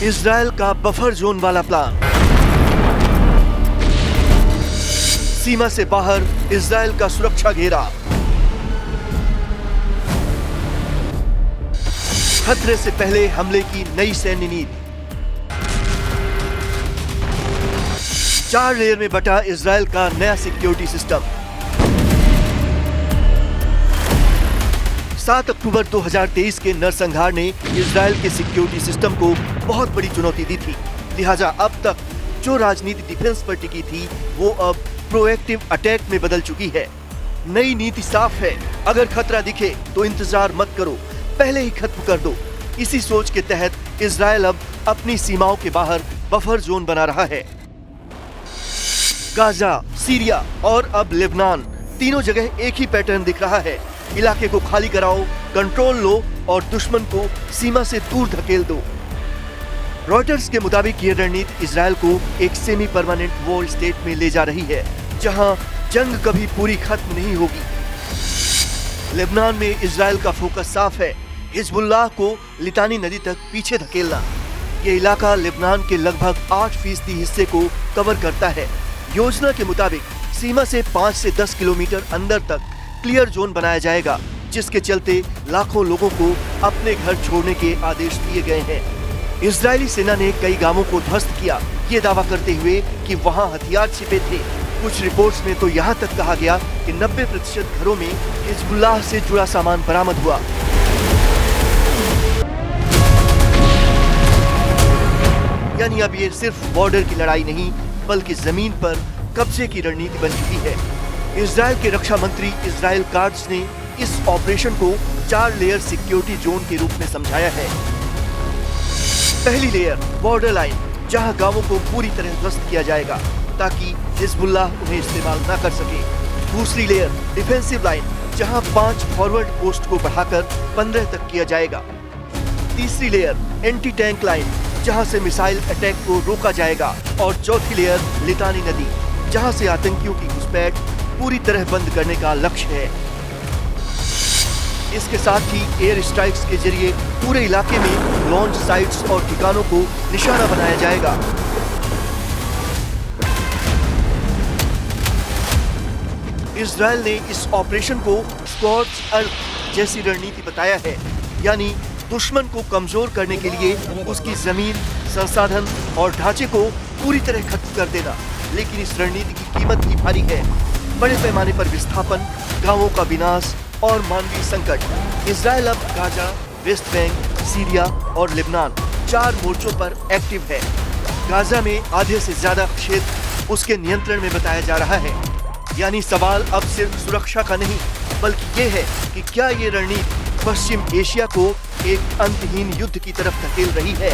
Israel का buffer zone वाला plan. सीमा से बाहर इजराइल का सुरक्षा घेरा। खतरे से पहले हमले की नई सैन्य नीति। 4 लेयर में बटा इजराइल का नया सिक्योरिटी सिस्टम। 7 अक्टूबर 2023 के नरसंहार ने इजराइल के सिक्योरिटी सिस्टम को बहुत बड़ी चुनौती दी थी। लिहाजा अब तक जो राजनीति डिफेंस पर टिकी थी वो अब प्रोएक्टिव अटैक में बदल चुकी है। नई नीति साफ है, अगर खतरा दिखे तो इंतजार मत करो, पहले ही खत्म कर दो। इसी सोच के तहत इजराइल अब अपनी सीमाओं के बाहर बफर जोन बना रहा है। गाजा, सीरिया और अब लेबनान, तीनों जगह एक ही पैटर्न दिख रहा है। इलाके को खाली कराओ, कंट्रोल लो और दुश्मन को सीमा से दूर धकेल दो। रॉयटर्स के मुताबिक ये रणनीति इजराइल को एक सेमी परमानेंट वॉर स्टेट में ले जा रही है, जहां जंग कभी पूरी खत्म नहीं होगी। लेबनान में इजराइल का फोकस साफ है, हिजबुल्लाह को लितानी नदी तक पीछे धकेलना। ये इलाका लेबनान के लगभग 8% हिस्से को कवर करता है। योजना के मुताबिक सीमा से 5 से 10 किलोमीटर अंदर तक क्लियर जोन बनाया जाएगा, जिसके चलते लाखों लोगों को अपने घर छोड़ने के आदेश दिए गए हैं। इजरायली सेना ने कई गांवों को ध्वस्त किया, ये दावा करते हुए कि वहां हथियार छिपे थे। कुछ रिपोर्ट्स में तो यहाँ तक कहा गया कि 90% घरों में हिजबुल्लाह से जुड़ा सामान बरामद हुआ। यानी अब ये सिर्फ बॉर्डर की लड़ाई नहीं, बल्कि जमीन पर कब्जे की रणनीति बन चुकी है। इजराइल के रक्षा मंत्री इजराइल काट्ज ने इस ऑपरेशन को 4 लेयर सिक्योरिटी जोन के रूप में समझाया है। पहली लेयर बॉर्डर लाइन, जहां गांवों को पूरी तरह ध्वस्त किया जाएगा ताकि हिजबुल्लाह उन्हें इस्तेमाल न कर सके। दूसरी लेयर डिफेंसिव लाइन, जहां 5 फॉरवर्ड पोस्ट को बढ़ाकर 15 तक किया जाएगा। तीसरी लेयर एंटी टैंक लाइन, जहां से मिसाइल अटैक को रोका जाएगा। और चौथी लेयर लितानी नदी, जहां से आतंकियों की घुसपैठ पूरी तरह बंद करने का लक्ष्य है। इसके साथ ही एयर स्ट्राइक्स के जरिए पूरे इलाके में लॉन्च साइट्स और ठिकानों को निशाना बनाया जाएगा। इजराइल ने इस ऑपरेशन को स्कॉर्च अर्थ जैसी रणनीति बताया है, यानी दुश्मन को कमजोर करने के लिए उसकी जमीन, संसाधन और ढांचे को पूरी तरह खत्म कर देना। लेकिन इस रणनीति की कीमत भी भारी है। बड़े पैमाने पर विस्थापन, गांवों का विनाश और मानवीय संकट। इजराइल अब गाजा, वेस्ट बैंक, सीरिया और लेबनान 4 मोर्चों पर एक्टिव है। गाजा में आधे से ज्यादा क्षेत्र उसके नियंत्रण में बताया जा रहा है। यानी सवाल अब सिर्फ सुरक्षा का नहीं, बल्कि ये है कि क्या ये रणनीति पश्चिम एशिया को एक अंतहीन युद्ध की तरफ धकेल रही है।